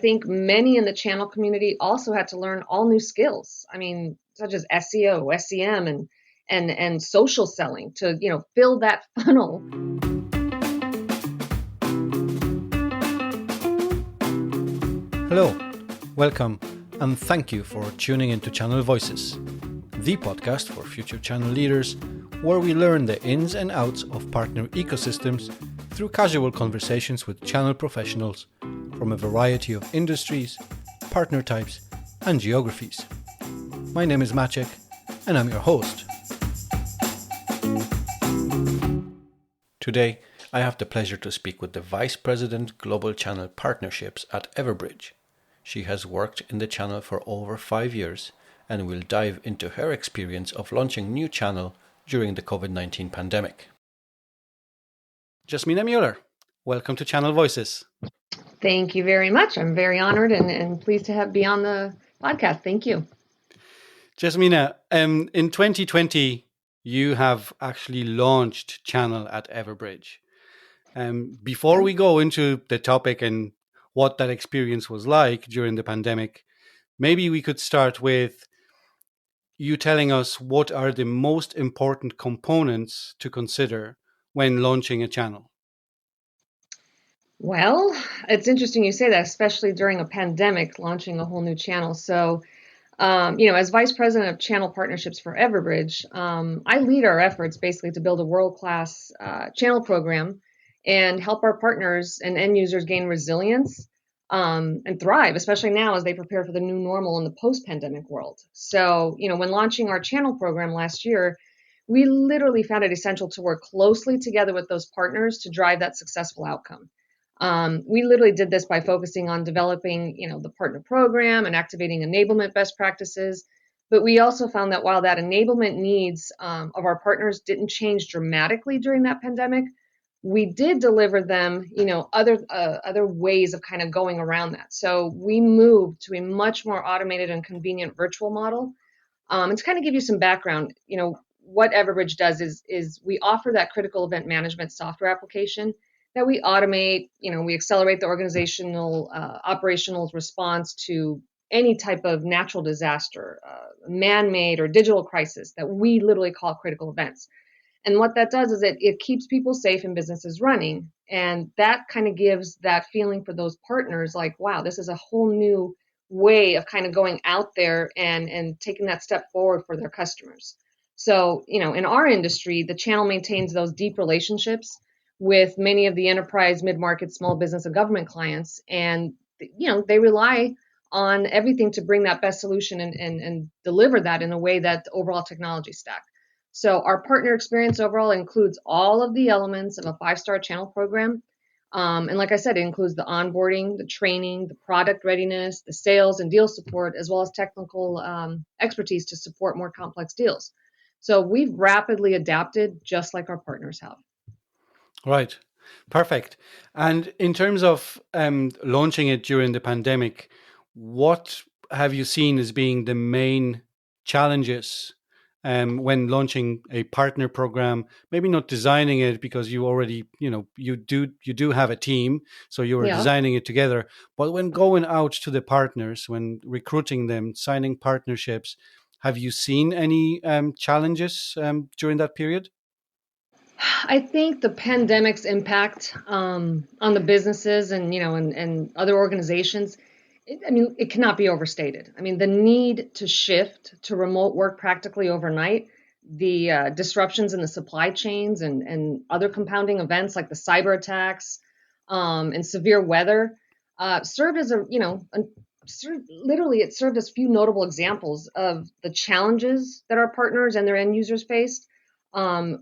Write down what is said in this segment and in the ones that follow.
think many in the channel community also had to learn all new skills. I mean, such as SEO, SEM, and social selling to, fill that funnel. Hello, welcome, and thank you for tuning into Channel Voices, the podcast for future channel leaders, where we learn the ins and outs of partner ecosystems through casual conversations with channel professionals from a variety of industries, partner types, and geographies. My name is Maciek, and I'm your host. Today, I have the pleasure to speak with the Vice President Global Channel Partnerships at Everbridge. She has worked in the channel for over 5 years and will dive into her experience of launching new channel during the COVID-19 pandemic. Jasmina Muller, welcome to Channel Voices. Thank you very much. I'm very honored and pleased to be on the podcast. Thank you. Jasmina, in 2020, you have actually launched channel at Everbridge. Before we go into the topic and what that experience was like during the pandemic, maybe we could start with you telling us what are the most important components to consider when launching a channel. Well, it's interesting you say that, especially during a pandemic, launching a whole new channel. So, as Vice President of Channel Partnerships for Everbridge, I lead our efforts basically to build a world-class channel program and help our partners and end users gain resilience and thrive, especially now as they prepare for the new normal in the post-pandemic world. So, when launching our channel program last year, we literally found it essential to work closely together with those partners to drive that successful outcome. We literally did this by focusing on developing, the partner program and activating enablement best practices. But we also found that while that enablement needs of our partners didn't change dramatically during that pandemic, we did deliver them, other ways of kind of going around that. So we moved to a much more automated and convenient virtual model. And to kind of give you some background, what Everbridge does is we offer that critical event management software application that we automate. We accelerate the organizational operational response to any type of natural disaster, man-made or digital crisis that we literally call critical events. And what that does is it keeps people safe and businesses running. And that kind of gives that feeling for those partners like, wow, this is a whole new way of kind of going out there and taking that step forward for their customers. So, in our industry, the channel maintains those deep relationships with many of the enterprise, mid-market, small business, and government clients. And, they rely on everything to bring that best solution and deliver that in a way that the overall technology stack. So our partner experience overall includes all of the elements of a 5-star channel program. And like I said, it includes the onboarding, the training, the product readiness, the sales and deal support, as well as technical expertise to support more complex deals. So we've rapidly adapted just like our partners have. Right. Perfect. And in terms of launching it during the pandemic, what have you seen as being the main challenges when launching a partner program? Maybe not designing it because you already, you do have a team, so you were designing it together. But when going out to the partners, when recruiting them, signing partnerships, have you seen any challenges during that period? I think the pandemic's impact on the businesses and other organizations, it cannot be overstated. I mean, the need to shift to remote work practically overnight, the disruptions in the supply chains and other compounding events like the cyber attacks and severe weather served as literally it served as few notable examples of the challenges that our partners and their end users faced.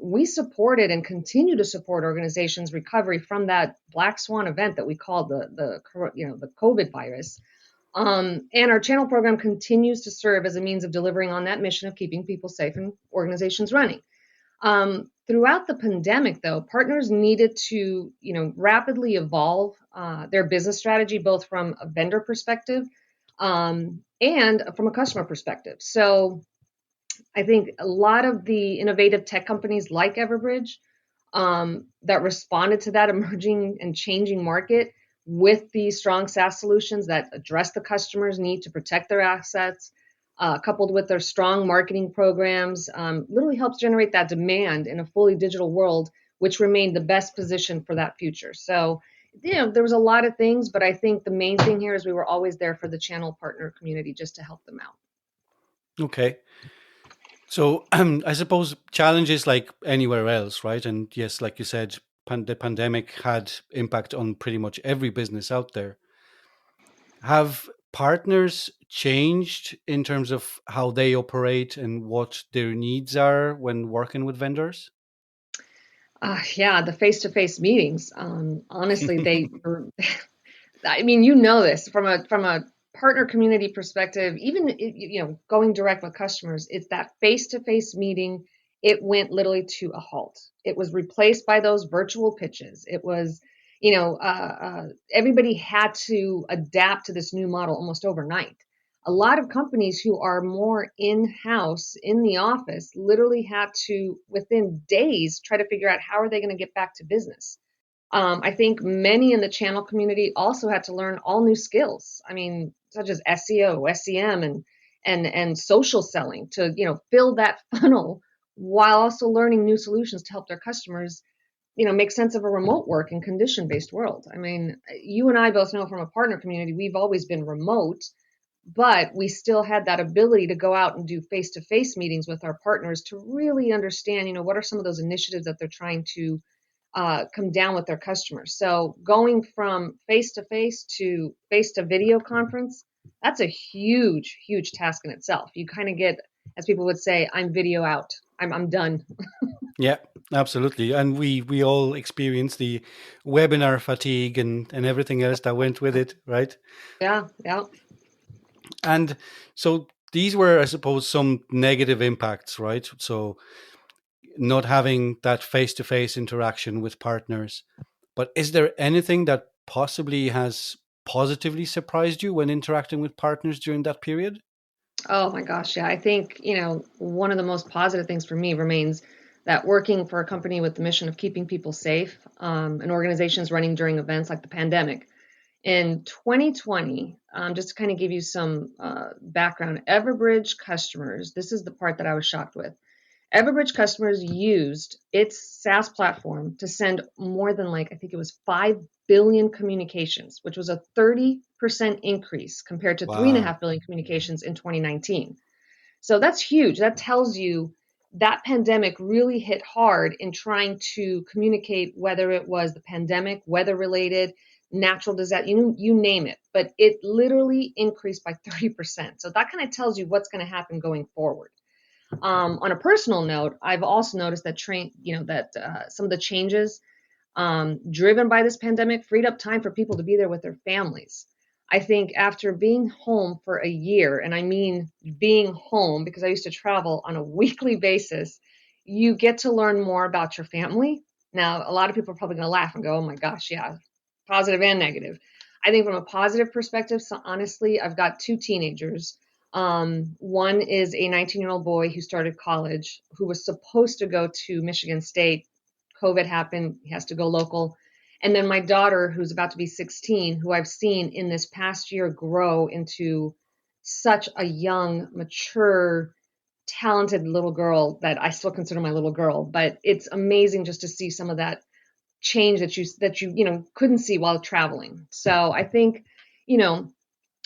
We supported and continue to support organizations' recovery from that black swan event that we called the COVID virus. And our channel program continues to serve as a means of delivering on that mission of keeping people safe and organizations running. Throughout the pandemic, though, partners needed to, rapidly evolve their business strategy, both from a vendor perspective and from a customer perspective. So I think a lot of the innovative tech companies like Everbridge that responded to that emerging and changing market with these strong SaaS solutions that address the customer's need to protect their assets, coupled with their strong marketing programs, literally helps generate that demand in a fully digital world, which remained the best position for that future. So, there was a lot of things, but I think the main thing here is we were always there for the channel partner community just to help them out. Okay. So I suppose challenges like anywhere else, right? And yes, like you said, the pandemic had impact on pretty much every business out there. Have partners changed in terms of how they operate and what their needs are when working with vendors? Yeah, the face-to-face meetings. Honestly, they were. I mean, you know this from a partner community perspective. Even going direct with customers, it's that face-to-face meeting. It went literally to a halt. It was replaced by those virtual pitches. It was, everybody had to adapt to this new model almost overnight. A lot of companies who are more in-house in the office literally had to, within days, try to figure out how are they going to get back to business. I think many in the channel community also had to learn all new skills. I mean, such as SEO, SEM, and social selling to fill that funnel while also learning new solutions to help their customers make sense of a remote work and condition based world. I mean, you and I both know from a partner community we've always been remote, but we still had that ability to go out and do face to face meetings with our partners to really understand what are some of those initiatives that they're trying to come down with their customers. So going from face to face to video conference, that's a huge, huge task in itself. You kind of get, as people would say, I'm video out. I'm done. Yeah, absolutely. And we all experience the webinar fatigue and everything else that went with it, right? Yeah, yeah. And so these were, I suppose, some negative impacts, right? So not having that face-to-face interaction with partners. But is there anything that possibly has positively surprised you when interacting with partners during that period? Oh my gosh, yeah. I think, one of the most positive things for me remains that working for a company with the mission of keeping people safe, and organizations running during events like the pandemic. In 2020, just to kind of give you some background, Everbridge customers, this is the part that I was shocked with. Everbridge customers used its SaaS platform to send more than I think it was 5 billion communications, which was a 30% increase compared to Wow. 3.5 billion communications in 2019. So that's huge. That tells you that pandemic really hit hard in trying to communicate, whether it was the pandemic, weather related, natural disaster, you name it. But it literally increased by 30%. So that kind of tells you what's going to happen going forward. On a personal note, I've also noticed that some of the changes driven by this pandemic freed up time for people to be there with their families. I think after being home for a year, and I mean being home because I used to travel on a weekly basis, you get to learn more about your family. Now, a lot of people are probably going to laugh and go, oh my gosh, yeah, positive and negative. I think from a positive perspective, so honestly, I've got two teenagers. One is a 19-year-old boy who started college, who was supposed to go to Michigan State. COVID happened, he has to go local. And then my daughter, who's about to be 16, who I've seen in this past year grow into such a young, mature, talented little girl that I still consider my little girl. But it's amazing just to see some of that change that you couldn't see while traveling. So I think, you know,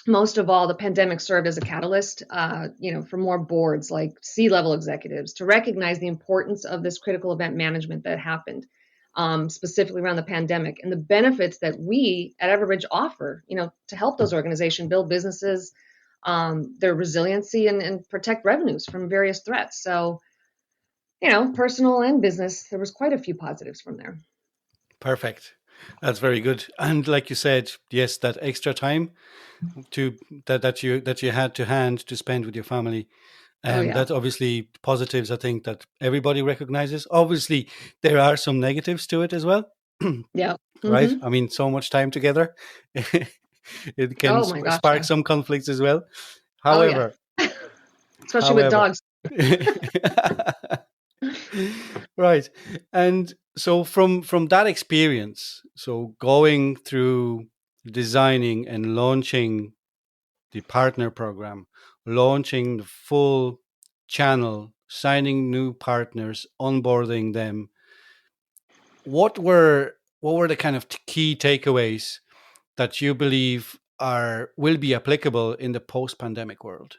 most of all, the pandemic served as a catalyst, for more boards like C-level executives to recognize the importance of this critical event management that happened, specifically around the pandemic, and the benefits that we at Everbridge offer, to help those organizations build businesses, their resiliency, and protect revenues from various threats. So, personal and business, there was quite a few positives from there. Perfect. That's very good. And like you said, yes, that extra time to that you had to hand to spend with your family. Oh yeah, That's obviously positives, I think, that everybody recognizes. Obviously, there are some negatives to it as well, yeah. right? Hmm. I mean, so much time together, it can Oh my gosh, spark yeah. some conflicts as well. Oh yeah, However, especially with however, dogs. right. And so from that experience, so going through designing and launching the partner program, launching the full channel, signing new partners, onboarding them, what were the kind of key takeaways that you believe are will be applicable in the post-pandemic world?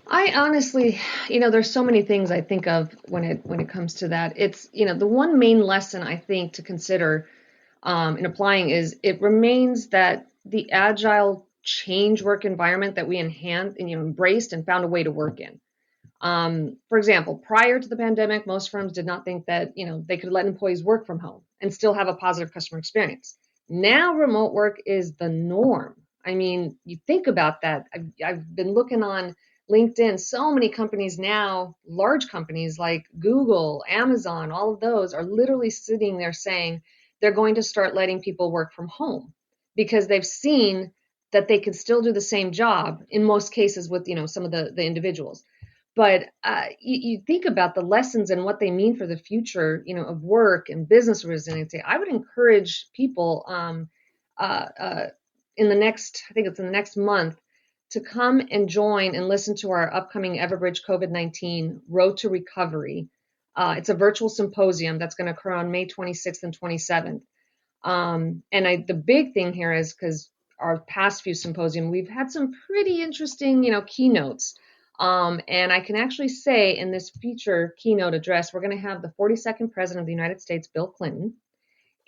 I honestly, there's so many things I think of when it comes to that. It's, the one main lesson I think to consider in applying is it remains that the agile change work environment that we enhanced and embraced and found a way to work in. For example, prior to the pandemic, most firms did not think that they could let employees work from home and still have a positive customer experience. Now, remote work is the norm. I mean, you think about that. I've been looking on LinkedIn. So many companies now, large companies like Google, Amazon, all of those are literally sitting there saying they're going to start letting people work from home because they've seen that they could still do the same job in most cases with some of the individuals. But you think about the lessons and what they mean for the future, of work and business resiliency. I would encourage people uh, uh, in the next, I think it's in the next month, to come and join and listen to our upcoming Everbridge COVID-19 Road to Recovery. It's a virtual symposium that's going to occur on May 26th and 27th. The big thing here is because our past few symposium, we've had some pretty interesting, keynotes. And I can actually say in this future keynote address, we're going to have the 42nd President of the United States, Bill Clinton,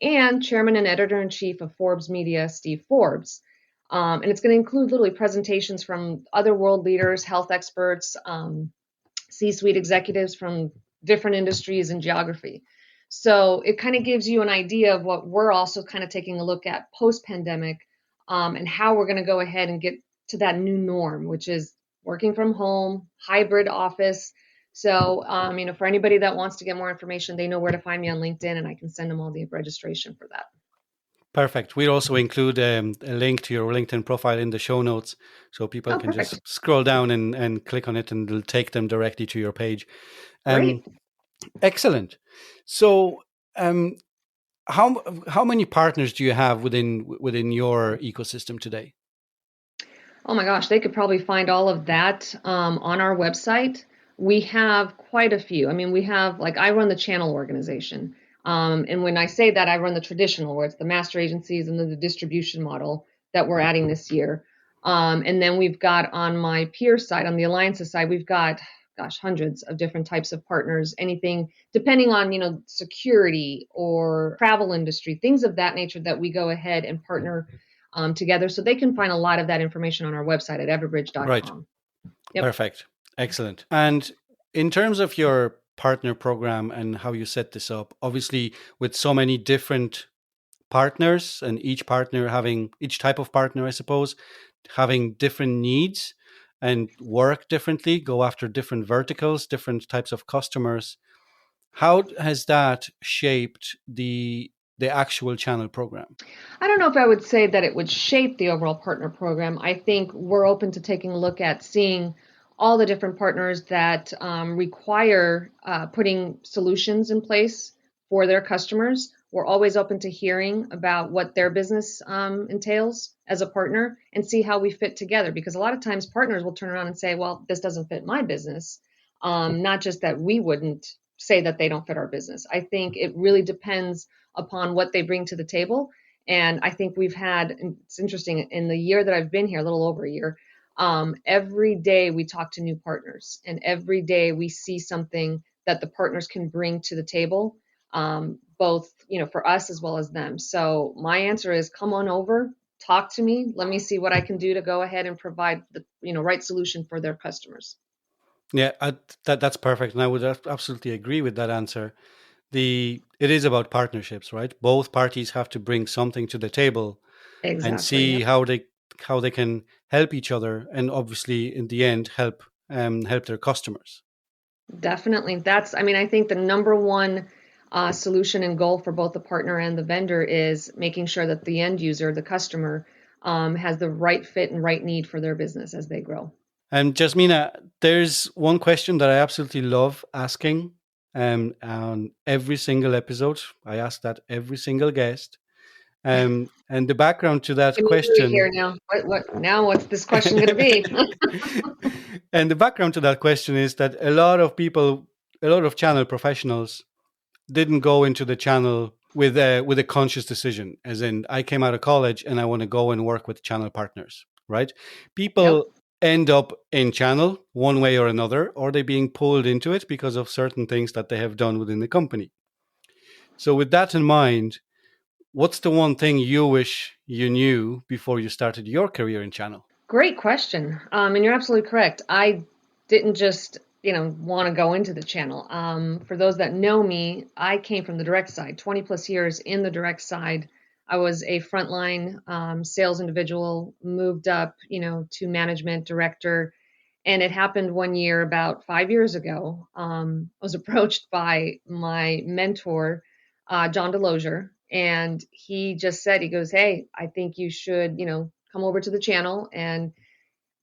and Chairman and Editor in Chief of Forbes Media, Steve Forbes. And it's going to include literally presentations from other world leaders, health experts, C-suite executives from different industries and geography. So it kind of gives you an idea of what we're also kind of taking a look at post-pandemic, and how we're going to go ahead and get to that new norm, which is working from home, hybrid office. So, for anybody that wants to get more information, they know where to find me on LinkedIn, and I can send them all the registration for that. Perfect. We'll also include a link to your LinkedIn profile in the show notes so people Oh, can perfect. just scroll down and click on it and it'll take them directly to your page. Um, Great. Excellent. So, um, how many partners do you have within your ecosystem today? Oh my gosh, they could probably find all of that on our website. We have quite a few. I mean, we have, like, I run the channel organization. And when I say that, I run the traditional, where it's the master agencies and then the distribution model that we're adding this year. And then we've got on my peer side, on the alliances side, we've got, gosh, hundreds of different types of partners, anything depending on, security or travel industry, things of that nature that we go ahead and partner together. So they can find a lot of that information on our website at Right. everbridge.com. Yep, Perfect. Excellent. And in terms of your partner program and how you set this up, obviously with so many different partners and each type of partner, I suppose, having different needs and work differently, go after different verticals, different types of customers. How has that shaped the actual channel program? I don't know if I would say that it would shape the overall partner program. I think we're open to taking a look at seeing all the different partners that require putting solutions in place for their customers. We're always open to hearing about what their business entails as a partner and see how we fit together. Because a lot of times partners will turn around and say, well, this doesn't fit my business. Not just that we wouldn't say that they don't fit our business. I think it really depends upon what they bring to the table. And I think we've had, and it's interesting, in the year that I've been here, a little over a year, every day we talk to new partners, and every day we see something that the partners can bring to the table, both for us as well as them. So my answer is, come on over, talk to me, let me see what I can do to go ahead and provide the right solution for their customers. Yeah, that's perfect, and I would absolutely agree with that answer. It is about partnerships, right? Both parties have to bring something to the table and Exactly. see Yep. how they can help each other, and obviously in the end help their customers. Definitely. I think the number one solution and goal for both the partner and the vendor is making sure that the end user, the customer, has the right fit and right need for their business as they grow. And Jasmina, there's one question that I absolutely love asking on every single episode. I ask that every single guest, And the background to that Give me three here question, now. What's this question going to be? and the background to that question is that a lot of people, a lot of channel professionals, didn't go into the channel with a conscious decision, as in I came out of college and I want to go and work with channel partners, right? Yep. People end up in channel one way or another, or they're being pulled into it because of certain things that they have done within the company. So with that in mind, what's the one thing you wish you knew before you started your career in channel? Great question. And you're absolutely correct. I didn't just, want to go into the channel. For those that know me, I came from the direct side, 20 plus years in the direct side. I was a frontline sales individual, moved up, to management director. And it happened one year about 5 years ago. I was approached by my mentor, John DeLozier, and he just said, he goes, "Hey, I think you should, come over to the channel." And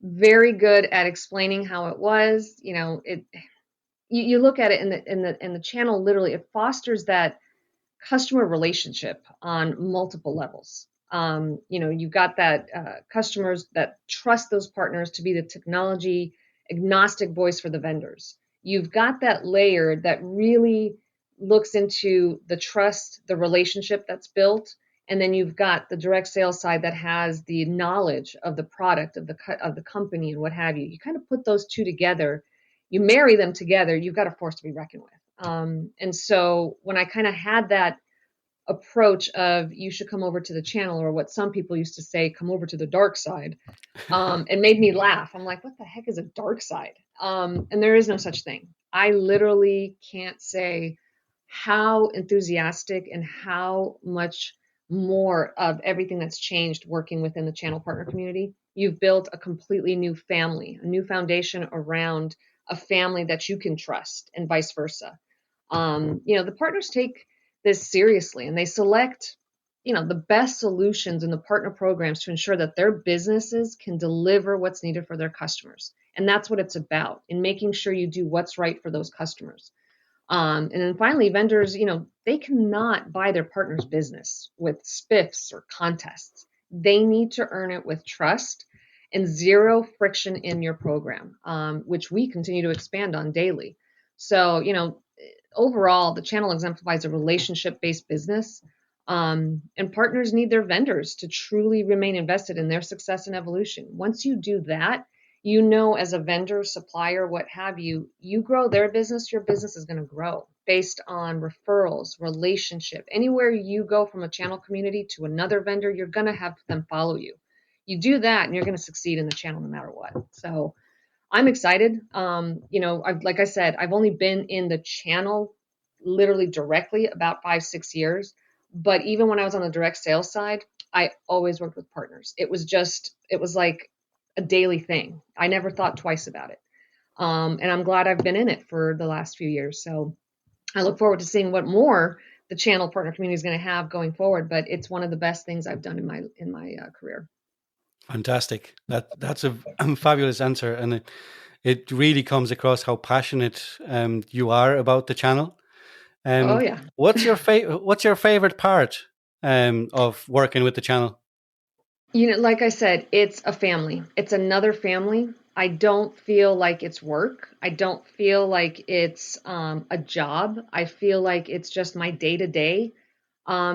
very good at explaining how it was. You look at it in the channel, literally, it fosters that customer relationship on multiple levels. You've got that customers that trust those partners to be the technology agnostic voice for the vendors. You've got that layer that really looks into the trust, the relationship that's built, and then you've got the direct sales side that has the knowledge of the product of the company and what have you. You kind of put those two together, you marry them together, you've got a force to be reckoned with. And so when I kind of had that approach of you should come over to the channel, or what some people used to say, come over to the dark side, it made me laugh. I'm like, what the heck is a dark side? And there is no such thing. I literally can't say how enthusiastic and how much more of everything that's changed working within the channel partner community. You've built a completely new family, a new foundation around a family that you can trust, and vice versa. The partners take this seriously, and they select, the best solutions in the partner programs to ensure that their businesses can deliver what's needed for their customers. And that's what it's about, in making sure you do what's right for those customers. And then finally, vendors, they cannot buy their partner's business with spiffs or contests. They need to earn it with trust and zero friction in your program, which we continue to expand on daily. So, overall, the channel exemplifies a relationship-based business, and partners need their vendors to truly remain invested in their success and evolution. Once you do that, as a vendor, supplier, what have you, you grow their business, your business is going to grow based on referrals, relationship. Anywhere you go from a channel community to another vendor, you're going to have them follow you. You do that and you're going to succeed in the channel no matter what. So I'm excited. Like I said, I've only been in the channel literally directly about 5-6 years. But even when I was on the direct sales side, I always worked with partners. It was like a daily thing. I never thought twice about it. And I'm glad I've been in it for the last few years. So I look forward to seeing what more the channel partner community is going to have going forward. But it's one of the best things I've done in my career. Fantastic. That's a fabulous answer, and it really comes across how passionate you are about the channel. Oh yeah. What's your favorite part of working with the channel? Like I said, it's a family. It's another family. I don't feel like it's work. I don't feel like it's a job. I feel like it's just my day to day.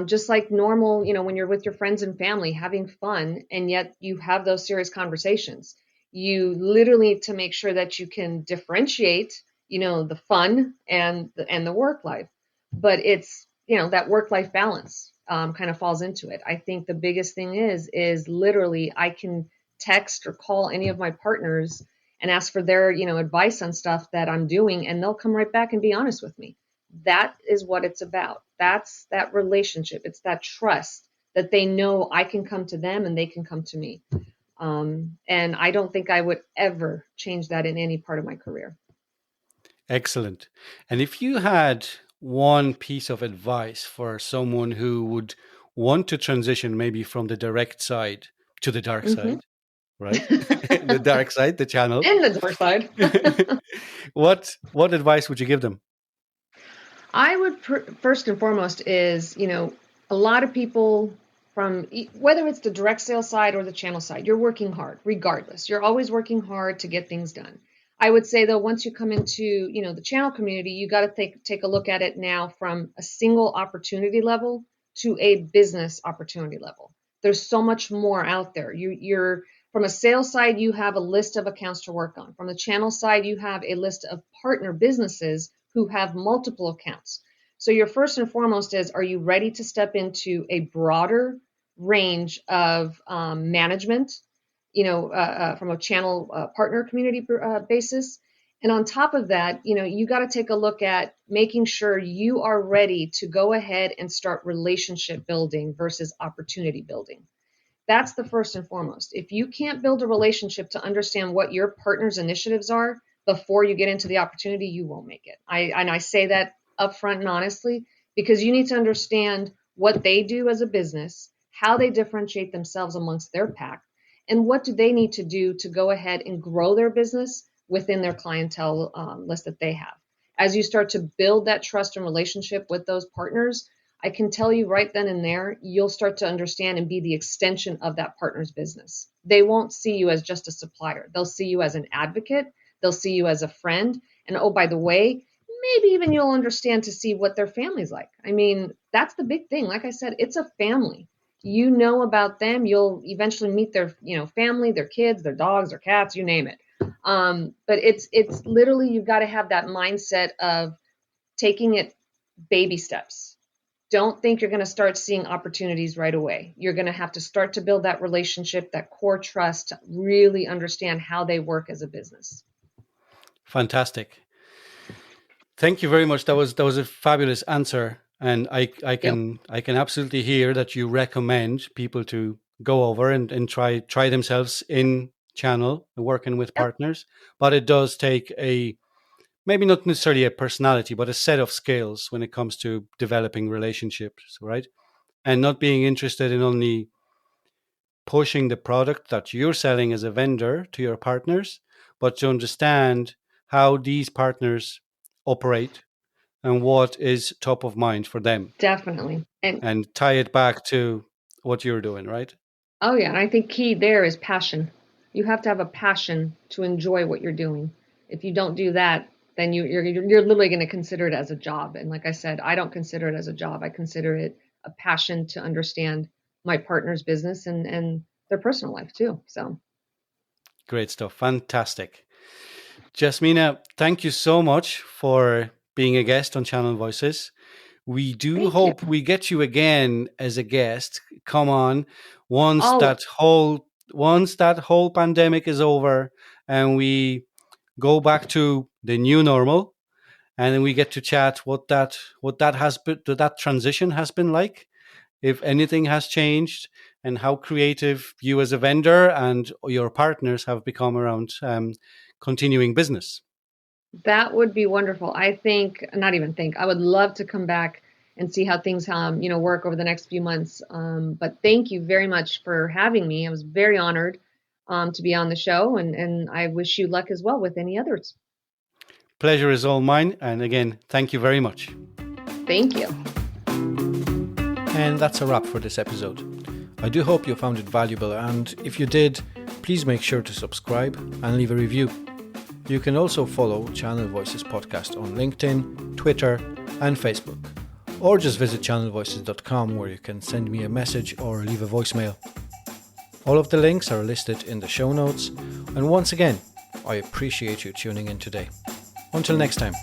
Just like normal, when you're with your friends and family having fun, and yet you have those serious conversations. You literally need to make sure that you can differentiate, the fun and the work life. But it's, that work life balance kind of falls into it. I think the biggest thing is literally I can text or call any of my partners and ask for their, advice on stuff that I'm doing, and they'll come right back and be honest with me. That is what it's about. That's that relationship. It's that trust that they know I can come to them and they can come to me. And I don't think I would ever change that in any part of my career. Excellent. And if you had one piece of advice for someone who would want to transition maybe from the direct side to the dark Mm-hmm. side, right? The dark side, the channel. And the dark side. What advice would you give them? I would first and foremost is, a lot of people from whether it's the direct sales side or the channel side, you're working hard regardless. You're always working hard to get things done. I would say though, once you come into, the channel community, you got to take a look at it now from a single opportunity level to a business opportunity level. There's so much more out there. You're from a sales side, you have a list of accounts to work on. From the channel side, you have a list of partner businesses who have multiple accounts. So your first and foremost is, are you ready to step into a broader range of management, from a channel partner community basis? And on top of that, you got to take a look at making sure you are ready to go ahead and start relationship building versus opportunity building. That's the first and foremost. If you can't build a relationship to understand what your partner's initiatives are before you get into the opportunity, you won't make it. I say that upfront and honestly, because you need to understand what they do as a business, how they differentiate themselves amongst their pack, and what do they need to do to go ahead and grow their business within their clientele list that they have. As you start to build that trust and relationship with those partners, I can tell you right then and there, you'll start to understand and be the extension of that partner's business. They won't see you as just a supplier. They'll see you as an advocate. They'll see you as a friend. And oh, by the way, maybe even you'll understand to see what their family's like. I mean, that's the big thing. Like I said, it's a family. You know about them. You'll eventually meet their, family, their kids, their dogs, their cats, you name it. But it's literally, you've got to have that mindset of taking it baby steps. Don't think you're going to start seeing opportunities right away. You're going to have to start to build that relationship, that core trust, to really understand how they work as a business. Fantastic. Thank you very much. That was a fabulous answer, and I can absolutely hear that you recommend people to go over and try themselves in channel working with partners. But it does take maybe not necessarily a personality, but a set of skills when it comes to developing relationships, right? And not being interested in only pushing the product that you're selling as a vendor to your partners, but to understand how these partners operate and what is top of mind for them. Definitely. And tie it back to what you're doing, right? Oh, yeah. And I think key there is passion. You have to have a passion to enjoy what you're doing. If you don't do that, then you're literally going to consider it as a job. And like I said, I don't consider it as a job. I consider it a passion to understand my partner's business and their personal life too. So great stuff. Fantastic. Jasmina, thank you so much for being a guest on Channel Voices. We do hope we get you again as a guest. Come on, once that whole pandemic is over and we go back to the new normal, and then we get to chat what that transition has been like, if anything has changed, and how creative you as a vendor and your partners have become around continuing business. That would be wonderful. I would love to come back and see how things work over the next few months. But thank you very much for having me. I was very honored to be on the show, and I wish you luck as well with any others. Pleasure is all mine. And again, thank you very much. Thank you. And that's a wrap for this episode. I do hope you found it valuable, and if you did, please make sure to subscribe and leave a review. You can also follow Channel Voices Podcast on LinkedIn, Twitter, and Facebook, or just visit channelvoices.com where you can send me a message or leave a voicemail. All of the links are listed in the show notes, and once again, I appreciate you tuning in today. Until next time.